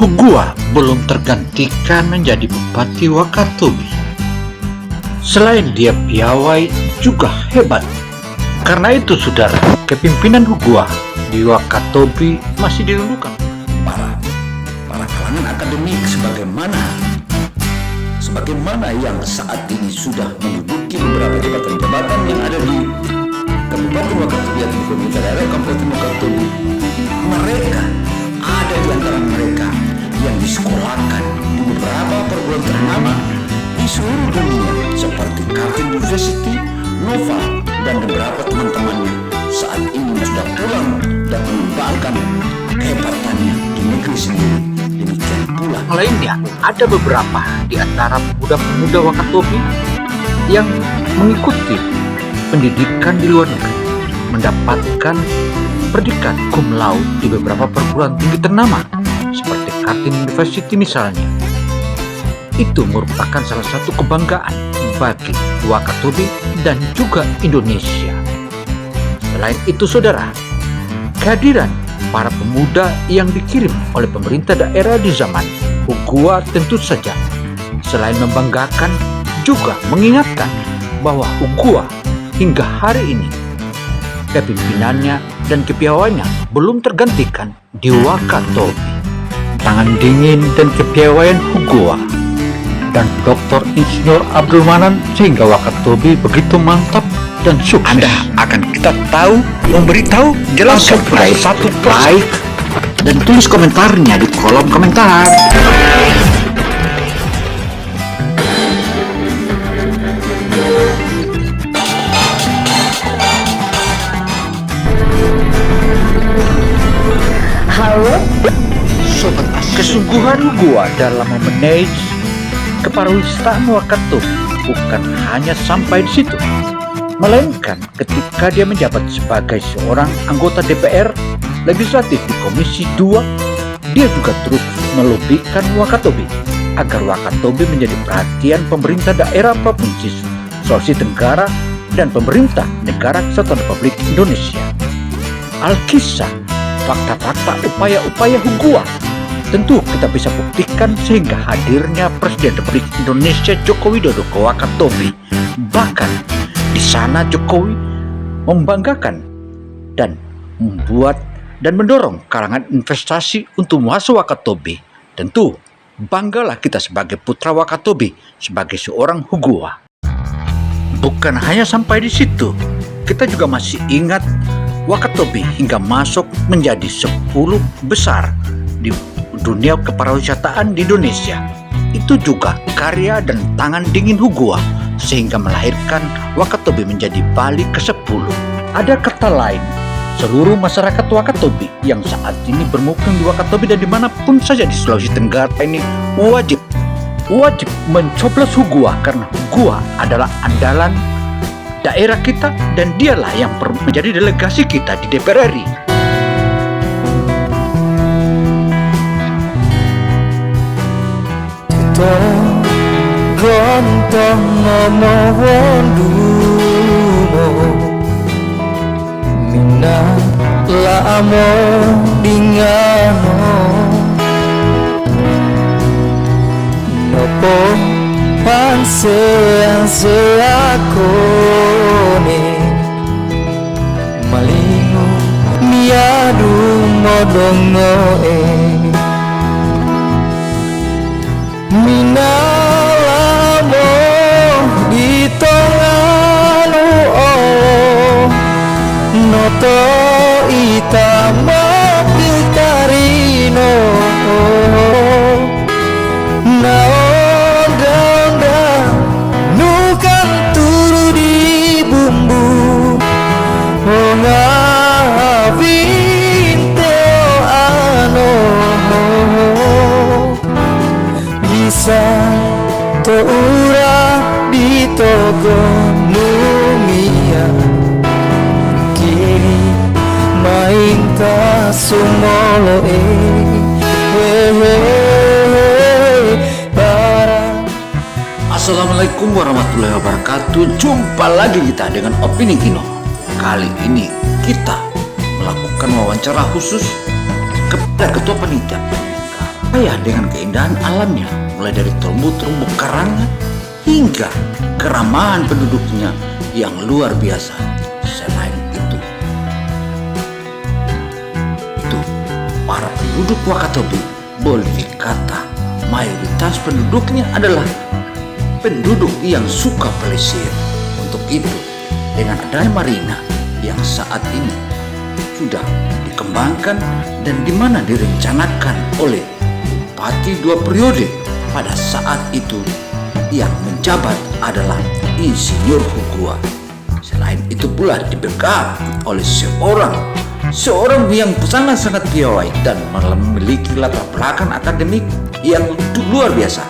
Hugua belum tergantikan menjadi Bupati Wakatobi. Selain dia piawai, juga hebat. Karena itu, saudara, kepimpinan Hugua di Wakatobi masih dirindukan. Para kalangan akademik sebagaimana yang saat ini sudah menduduki beberapa jabatan-jabatan yang ada di Kabupaten Wakatobi atau di pemerintah daerah Kabupaten Wakatobi. Mereka ada di antara mereka yang disekolahkan di beberapa perguruan ternama di seluruh dunia seperti Carleton University, Nova, dan beberapa teman-temannya saat ini sudah pulang dan mengembangkan kehebatannya di negeri sendiri. Demikian pula Lainnya, ada beberapa di antara pemuda-pemuda Wakatobi yang mengikuti pendidikan di luar negeri, mendapatkan predikat cum laude di beberapa perguruan tinggi ternama seperti Carleton University misalnya. Itu merupakan salah satu kebanggaan bagi Wakatobi dan juga Indonesia. Selain itu, saudara, kehadiran para pemuda yang dikirim oleh pemerintah daerah di zaman Hugua tentu saja selain membanggakan juga mengingatkan bahwa Hugua hingga hari ini kepimpinannya dan kepiawaiannya belum tergantikan di Wakatobi. Tangan dingin dan kepiawaian Hugua dan Dr. Insinyur Abdul Manan sehingga Wakatobi begitu mantap dan sukses. Anda akan kita tahu, memberitahu, jelaskan satu baik dan tulis komentarnya di kolom komentar. Halo, Sobat As, kesungguhan Hugua dalam memanage kepariwisataan Wakatobi bukan hanya sampai di situ, melainkan ketika dia menjabat sebagai seorang anggota DPR Legislatif di Komisi 2, dia juga terus melobbykan Wakatobi agar Wakatobi menjadi perhatian pemerintah daerah Provinsi Sulawesi Tenggara dan pemerintah Negara Kesatuan Republik Indonesia. Alkisah, fakta-fakta upaya-upaya Hugua tentu kita bisa buktikan sehingga hadirnya Presiden Republik Indonesia Joko Widodo ke Wakatobi. Bahkan di sana Jokowi membanggakan dan membuat dan mendorong kalangan investasi untuk masuk Wakatobi. Tentu banggalah kita sebagai putra Wakatobi, sebagai seorang Hugua. Bukan hanya sampai di situ, kita juga masih ingat Wakatobi hingga masuk menjadi 10 besar di dunia kepariwisataan di Indonesia. Itu juga karya dan tangan dingin Hugua sehingga melahirkan Wakatobi menjadi Bali ke-10. Ada kata lain, seluruh masyarakat Wakatobi yang saat ini bermukim di Wakatobi dan dimanapun saja di Sulawesi Tenggara ini wajib mencoblos Hugua, karena Hugua adalah andalan daerah kita dan dialah yang menjadi delegasi kita di DPR RI. Gontong ngomong dumo Mina lamo dingano Nopo pansean seakone Malingo miadu modongo Minalamo di tonganu noto itama pitarino naonda nukan turu di bumbu ngavinteo ano bisa toura di togo numia kini mainta sumolo para. Assalamualaikum warahmatullahi wabarakatuh. Jumpa lagi kita dengan Opini Kino. Kali ini kita melakukan wawancara khusus kepada Ketua Panitia Penyelenggara kaya dengan keindahan alamnya, mulai dari terumbu-terumbu karangnya hingga keramahan penduduknya yang luar biasa. Selain itu para penduduk Wakatobi boleh dikata mayoritas penduduknya adalah penduduk yang suka pelesir. Untuk itu, dengan adanya marina yang saat ini sudah dikembangkan dan di mana direncanakan oleh bupati 2 periode, pada saat itu yang menjabat adalah Insinyur Hugua. Selain itu pula dibekap oleh seorang yang sangat-sangat piawai dan memiliki latar belakang akademik yang luar biasa.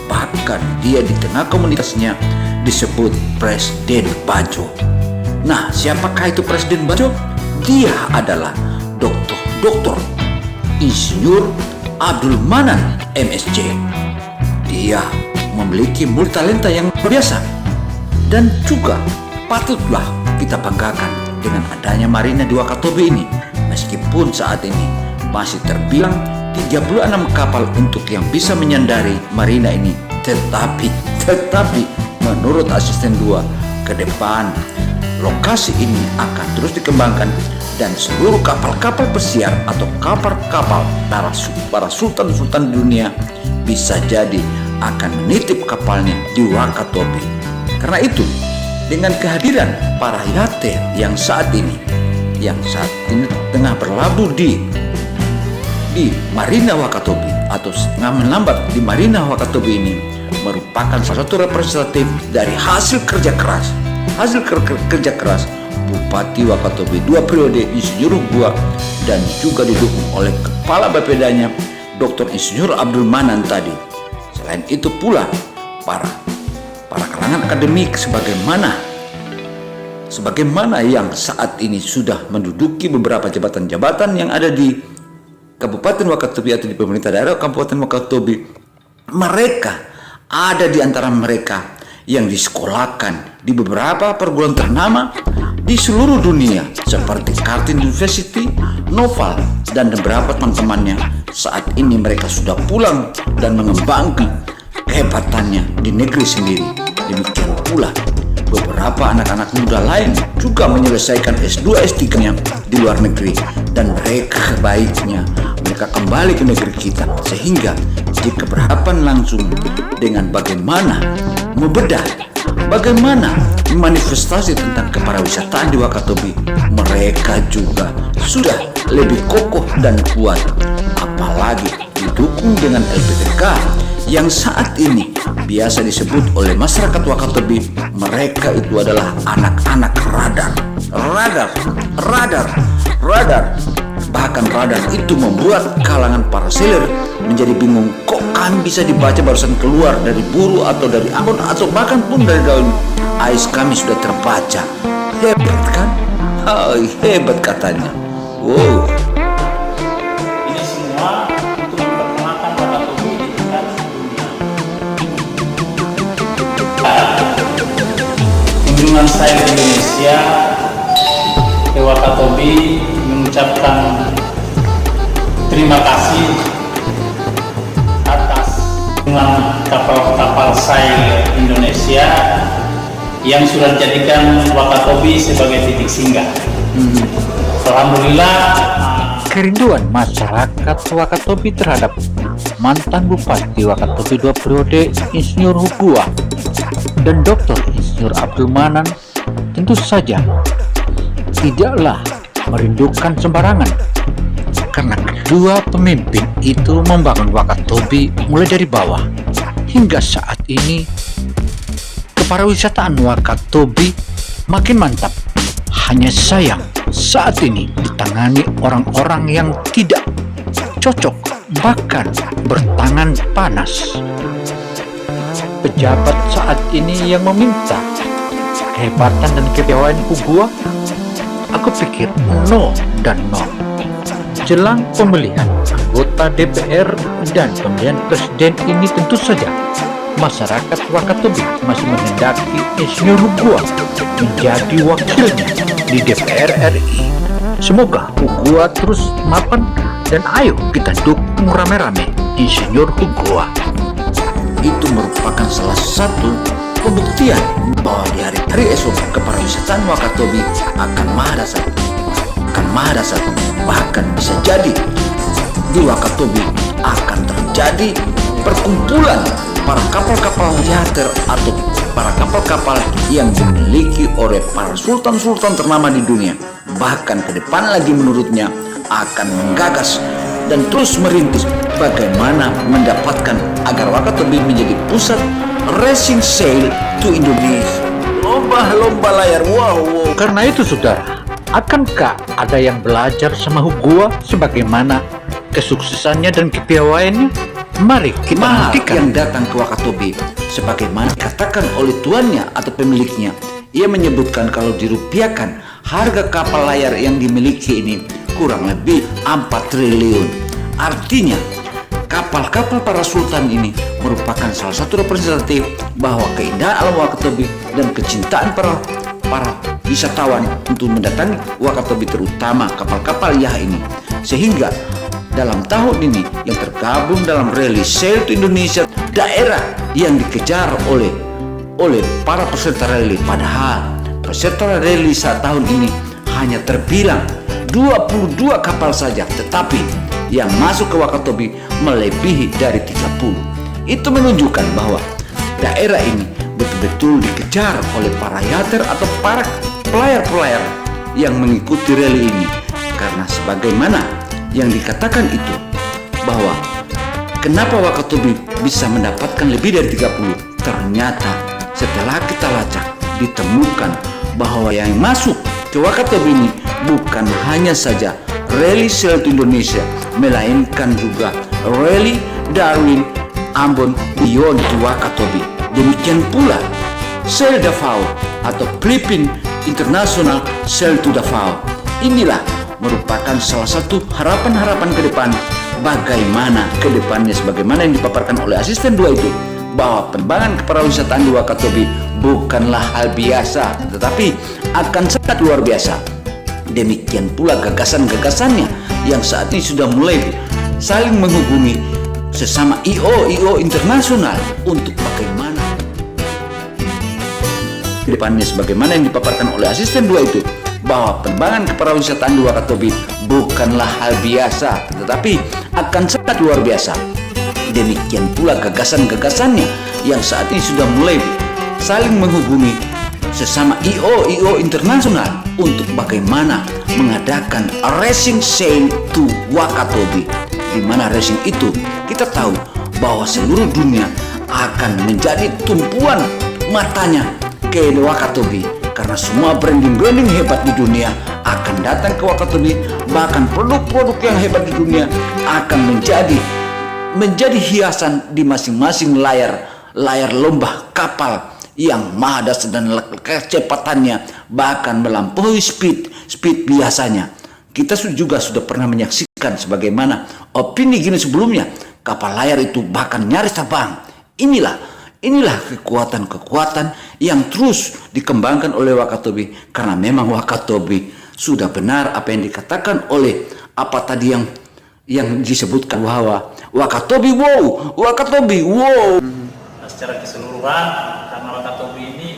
Bahkan dia di tengah komunitasnya disebut Presiden Bajo. Nah, siapakah itu Presiden Bajo? Dia adalah Dr. Insinyur Abdul Manan MSc. Dia memiliki multitalenta yang luar biasa dan juga patutlah kita banggakan dengan adanya marina di Wakatobi ini. Meskipun saat ini masih terbilang 36 kapal untuk yang bisa menyandari marina ini, tetapi menurut asisten 2 ke depan lokasi ini akan terus dikembangkan dan seluruh kapal-kapal pesiar atau kapal-kapal para sultan-sultan dunia bisa jadi akan menitip kapalnya di Wakatobi. Karena itu, dengan kehadiran para yacht yang saat ini tengah berlabuh di Marina Wakatobi atau tengah melambat di Marina Wakatobi ini, merupakan salah satu representatif dari hasil kerja keras Bupati Wakatobi 2 periode Insinyur Hugua dan juga didukung oleh Kepala Bapedanya Dr. Insinyur Abdul Manan tadi. Selain itu pula para kalangan akademik sebagaimana yang saat ini sudah menduduki beberapa jabatan-jabatan yang ada di Kabupaten Wakatobi atau di pemerintah daerah Kabupaten Wakatobi. Mereka ada di antara mereka yang disekolahkan di beberapa perguruan ternama di seluruh dunia seperti Carleton University, Noval, dan beberapa teman-temannya. Saat ini mereka sudah pulang dan mengembangkan kehebatannya di negeri sendiri. Demikian pula beberapa anak-anak muda lain juga menyelesaikan S2, S3-nya di luar negeri, dan mereka baiknya mereka kembali ke negeri kita, sehingga jika berhadapan langsung dengan bagaimana membedah, bagaimana manifestasi tentang kepariwisataan di Wakatobi, mereka juga sudah lebih kokoh dan kuat. Apalagi didukung dengan LPTK yang saat ini biasa disebut oleh masyarakat Wakatobi, mereka itu adalah anak-anak radar. Bahkan radar itu membuat kalangan para sailor menjadi bingung, kok kami bisa dibaca barusan keluar dari buru atau dari ambon atau bahkan pun dari daun ais kami sudah terbaca. Hebat kan? Hebat katanya. Wow. Ini semua untuk memperkenalkan Wakatobi di tingkat dunia. Kunjungan saya ke Indonesia, ke Wakatobi, mengucapkan terima kasih atas kunjungan kapal-kapal sail Indonesia yang sudah dijadikan Wakatobi sebagai titik singgah. Alhamdulillah. Kerinduan masyarakat Wakatobi terhadap mantan Bupati Wakatobi 2 periode Insinyur Hugua dan Dr. Insinyur Abdul Manan tentu saja tidaklah merindukan sembarangan, karena kedua pemimpin itu membangun Wakatobi mulai dari bawah hingga saat ini. Kepariwisataan Wakatobi makin mantap. Hanya sayang saat ini ditangani orang-orang yang tidak cocok, bahkan bertangan panas. Pejabat saat ini yang meminta kehebatan dan kepiawaian Hugua, aku pikir no dan no. Jelang pemilihan anggota DPR dan pemilihan presiden ini, tentu saja masyarakat Wakatobi masih menghendaki Insinyur Hugua menjadi wakilnya di DPR RI. Semoga Hugua terus mapan dan ayo kita dukung rame-rame. Insinyur Hugua. Itu merupakan salah satu pembuktian bahwa di hari-hari esok kepariwisataan Wakatobi akan mahadasat. Bahkan bisa jadi di Wakatobi akan terjadi perkumpulan para kapal-kapal yachter atau para kapal-kapal yang dimiliki oleh para sultan-sultan ternama di dunia. Bahkan ke depan lagi menurutnya akan menggagas dan terus merintis bagaimana mendapatkan agar Wakatobi menjadi pusat racing sail to Indonesia. Lomba layar, wow. Karena itu saudara, akankah ada yang belajar sama Hugua sebagaimana kesuksesannya dan kepiawaiannya? Mari kita Mahal nantikan. yang datang ke Wakatobi sebagaimana dikatakan oleh tuannya atau pemiliknya. Ia menyebutkan kalau dirupiahkan harga kapal layar yang dimiliki ini kurang lebih 4 triliun. Artinya kapal-kapal para sultan ini merupakan salah satu representatif bahwa keindahan alam Wakatobi dan kecintaan para wisatawan untuk mendatangi Wakatobi, terutama kapal-kapal yah ini. Sehingga dalam tahun ini yang tergabung dalam Rally Sail to Indonesia, daerah yang dikejar oleh para peserta rally. Padahal peserta rally saat tahun ini hanya terbilang 22 kapal saja, tetapi yang masuk ke Wakatobi melebihi dari 30. Itu menunjukkan bahwa daerah ini betul-betul dikejar oleh para yachter atau para pelayar-pelayar yang mengikuti rally ini. Karena sebagaimana yang dikatakan itu, bahwa kenapa Wakatobi bisa mendapatkan lebih dari 30, ternyata setelah kita lacak ditemukan bahwa yang masuk ke Wakatobi ini bukan hanya saja Rally Sail to Indonesia, melainkan juga Rally Darwin Ambon Beyond to Wakatobi. Demikian pula Sail Davao atau Philippine International Sail to Davao. Inilah merupakan salah satu harapan-harapan ke depan, bagaimana ke depannya sebagaimana yang dipaparkan oleh asisten 2 itu, bahwa pengembangan kepariwisataan di Wakatobi bukanlah hal biasa, tetapi akan sangat luar biasa. Demikian pula gagasan-gagasannya yang saat ini sudah mulai saling menghubungi sesama IO internasional untuk bagaimana ke depannya sebagaimana yang dipaparkan oleh asisten 2 itu, bahwa pengembangan kepariwisataan di Wakatobi bukanlah hal biasa, tetapi akan sangat luar biasa. Demikian pula gagasan-gagasannya yang saat ini sudah mulai saling menghubungi sesama IO internasional untuk bagaimana mengadakan racing sail to Wakatobi, di mana racing itu kita tahu bahwa seluruh dunia akan menjadi tumpuan matanya ke Wakatobi, karena semua branding hebat di dunia akan datang ke Wakatobi. Bahkan produk-produk yang hebat di dunia akan menjadi hiasan di masing-masing layar lomba kapal yang mahadasat dan kecepatannya bahkan melampaui speed biasanya. Kita juga sudah pernah menyaksikan sebagaimana opini gini sebelumnya, kapal layar itu bahkan nyaris terbang. Inilah kekuatan yang terus dikembangkan oleh Wakatobi, karena memang Wakatobi sudah benar apa yang dikatakan oleh apa tadi yang disebutkan, bahwa Wakatobi wow. Secara keseluruhan, karena Wakatobi ini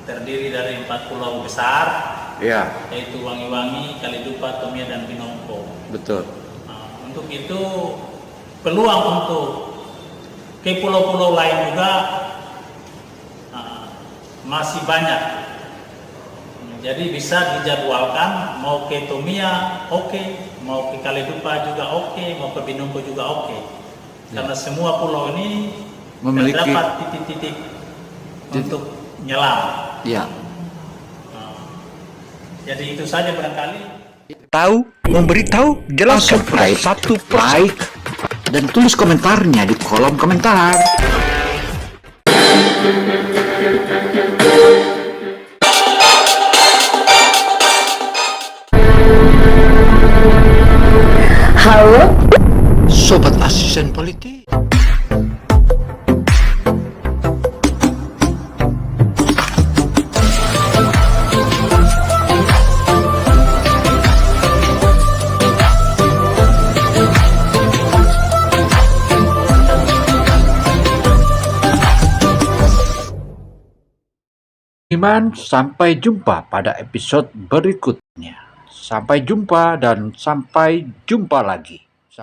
terdiri dari 4 pulau besar, Ya, yaitu Wangi-Wangi, Kalidupa, Tomia, dan Pinongko. betul. Untuk itu peluang untuk ke pulau-pulau lain juga masih banyak. Jadi bisa dijadwalkan mau ke Tomia oke, mau ke Kalidupa juga oke, mau ke Pinongko juga oke. Karena semua pulau ini Memiliki terdapat titik-titik untuk nyelam. Ya. Jadi itu saja barangkali. Memberitahu jelas subscribe, like, Dan tulis komentarnya di kolom komentar. Halo, Sobat Asisten Politik. Sampai jumpa pada episode berikutnya. Sampai jumpa dan sampai jumpa lagi.